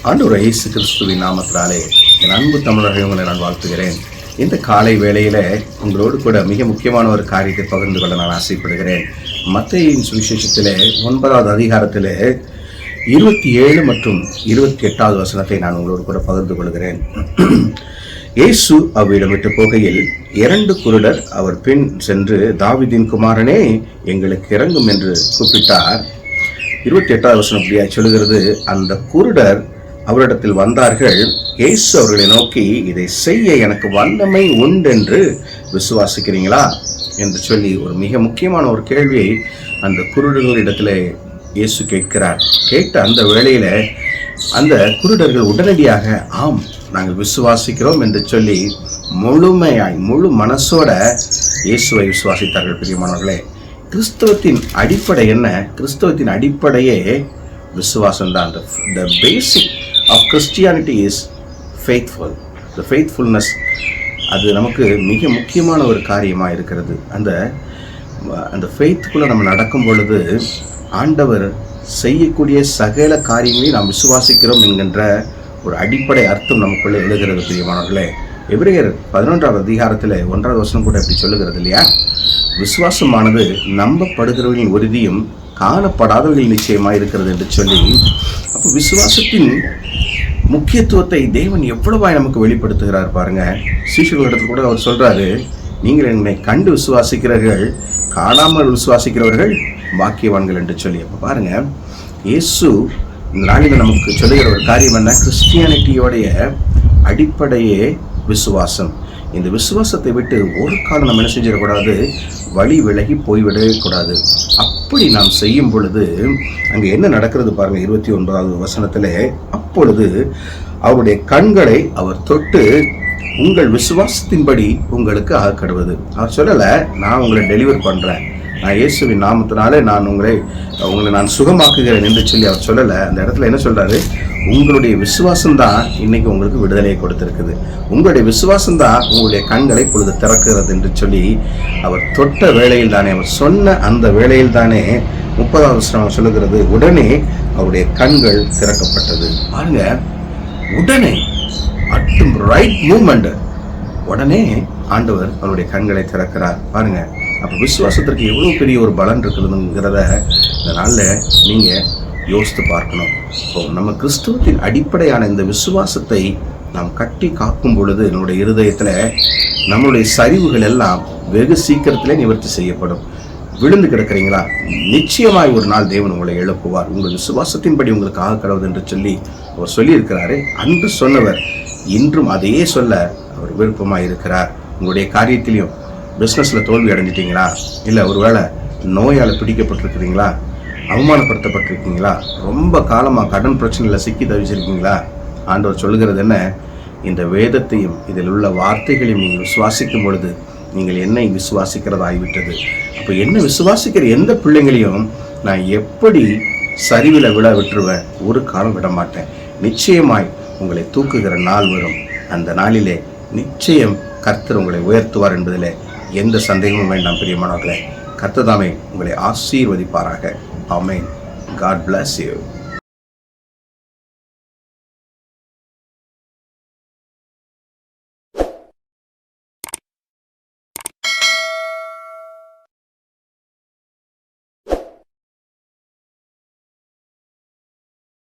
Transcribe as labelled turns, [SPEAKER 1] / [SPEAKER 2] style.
[SPEAKER 1] ஆண்டவர் இயேசு கிறிஸ்துவின் நாமத்தினாலே என் அன்பு தமிழர்கள் உங்களை நான் வாழ்த்துகிறேன். இந்த காலை வேளையில் உங்களோடு கூட மிக முக்கியமான ஒரு காரியத்தை பகிர்ந்து கொள்ள நான் ஆசைப்படுகிறேன். மத்தேயுவின் சுவிசேஷத்தில் 9வது அதிகாரத்தில் 27 மற்றும் 28வது வசனத்தை நான் உங்களோடு கூட பகிர்ந்து கொள்கிறேன். இயேசு அவ்விடம் விட்டு போகையில் 2 குருடர் அவர் பின் சென்று, தாவீதின் குமாரனே, எங்களுக்கு இறங்கும் என்று கூப்பிட்டார். 28வது வசனம் அப்படியா சொல்லுகிறது, அந்த குருடர் அவரிடத்தில் வந்தார்கள். இயேசு அவர்களை நோக்கி, இதை செய்ய எனக்கு வல்லமை உண்டென்று விசுவாசிக்கிறீங்களா என்று சொல்லி ஒரு மிக முக்கியமான ஒரு கேள்வியை அந்த குருடர்களிடத்தில் இயேசு கேட்கிறார். கேட்ட அந்த வேளையில அந்த குருடர்கள் உடனடியாக ஆம், நாங்கள் விசுவாசிக்கிறோம் என்று சொல்லி முழுமையாய் முழு மனசோட இயேசுவை விசுவாசித்தார்கள். பிரியமானவர்களே, கிறிஸ்தவத்தின் அடிப்படை என்ன? கிறிஸ்தவத்தின் அடிப்படையே விசுவாசம் தான். The basic of Christianity is faithful. The faithfulness, அது நமக்கு மிக முக்கியமான ஒரு காரியமாக இருக்கிறது. அந்த ஃபெய்த்துக்குள்ளே நம்ம நடக்கும் பொழுது ஆண்டவர் செய்யக்கூடிய சகல காரியங்களையும் நாம் விசுவாசிக்கிறோம் என்கின்ற ஒரு அடிப்படை அர்த்தம் நமக்குள்ளே எழுகிறது. பிரியமானவர்களே, எபிரேயர் 11வது அதிகாரத்தில் 1வது வசனம் கூட எப்படி சொல்லுகிறது இல்லையா? விசுவாசமானது நம்பப்படுகிறவர்களின் உறுதியும் காணப்படாதவர்கள் நிச்சயமாக இருக்கிறது என்று சொல்லி, அப்போ விசுவாசத்தின் முக்கியத்துவத்தை தேவன் எவ்வளவாய் நமக்கு வெளிப்படுத்துகிறார் பாருங்க. சீஷர்களிடத்தில் கூட அவர் சொல்றாரு, நீங்கள் என்னை கண்டு விசுவாசிக்கிறவர்கள், காணாமல் விசுவாசிக்கிறவர்கள் பாக்கியவான்கள் என்று சொல்லி. அப்போ பாருங்க, இயேசு இந்த நாளில் நமக்கு சொல்லுகிற ஒரு காரியம் என்ன? கிறிஸ்டியானிட்டியோடைய அடிப்படையே விசுவாசம். இந்த விசுவாசத்தை விட்டு ஒரு காலம் நம்ம என்ன செஞ்சிடக்கூடாது, வழி விலகி போய்விடவே கூடாது. அப்படி நாம் செய்யும் பொழுது அங்கே என்ன நடக்கிறது பாருங்க. 29வது வசனத்தில், அப்பொழுது அவருடைய கண்களை அவர் தொட்டு, உங்கள் விசுவாசத்தின்படி உங்களுக்கு ஆகக்கடுவது. அவர் சொல்லலை, நான் உங்களை டெலிவர் பண்ணுறேன், நான் இயேசுவின் நாமத்தினாலே நான் உங்களை நான் சுகமாக்குகிறேன் என்று சொல்லி அவர் சொல்லலை. அந்த இடத்துல என்ன சொல்றாரு? உங்களுடைய விசுவாசம்தான் இன்னைக்கு உங்களுக்கு விடுதலையை கொடுத்திருக்குது. உங்களுடைய விசுவாசம்தான் உங்களுடைய கண்களை பொழுது திறக்கிறது என்று சொல்லி அவர் தொட்ட வேளையில் தானே, அவர் சொன்ன அந்த வேளையில் தானே 30வது வசனம் சொல்லுகிறது, உடனே அவருடைய கண்கள் திறக்கப்பட்டது. பாருங்க, உடனே அட் ரைட் மூமெண்ட், உடனே ஆண்டவர் அவருடைய கண்களை திறக்கிறார். பாருங்க, அப்போ விசுவாசத்திற்கு எவ்வளோ பெரிய ஒரு பலன் இருக்குதுங்கிறத இந்த நாளில் நீங்கள் யோசித்து பார்க்கணும். இப்போ நம்ம கிறிஸ்துவத்தின் அடிப்படையான இந்த விசுவாசத்தை நாம் கட்டி காக்கும் பொழுது நம்முடைய இருதயத்தில் நம்மளுடைய சரிவுகள் எல்லாம் வெகு சீக்கிரத்திலே நிவர்த்தி செய்யப்படும். விழுந்து கிடக்கிறீங்களா? நிச்சயமாய் ஒரு நாள் தேவன் உங்களை எழுப்புவார். உங்கள் விசுவாசத்தின்படி உங்களுக்கு ஆக கடவுது என்று சொல்லி அவர் சொல்லியிருக்கிறாரு. அன்று சொன்னவர் இன்றும் அதையே சொல்ல அவர் விருப்பமாக இருக்கிறார். உங்களுடைய காரியத்திலையும் பிஸ்னஸில் தோல்வி அடைஞ்சிட்டிங்களா? இல்லை ஒருவேளை நோயால் பிடிக்கப்பட்டிருக்கிறீங்களா? அவமானப்படுத்தப்பட்டிருக்கீங்களா? ரொம்ப காலமாக கடன் பிரச்சனையில் சிக்கி தவிச்சிருக்கீங்களா? ஆண்டவர் சொல்லுகிறது என்ன? இந்த வேதத்தையும் இதில் உள்ள வார்த்தைகளையும் நீங்கள் விசுவாசிக்கும் பொழுது நீங்கள் என்னை விசுவாசிக்கிறதாகிவிட்டது. அப்போ என்ன விசுவாசிக்கிற எந்த பிள்ளைங்களையும் நான் எப்படி சரிவில் விட விட்டுருவேன், ஒரு காலம் விட மாட்டேன். நிச்சயமாய் உங்களை தூக்குகிற நாள் வரும். அந்த நாளிலே நிச்சயம் கர்த்தர் உங்களை உயர்த்துவார் என்பதில் எந்த சந்தேகமும் வேண்டாம். பிரியமானவர்களே, கர்த்தர் தாமே உங்களை ஆசீர்வதிப்பாராக. ஆமென். God bless you.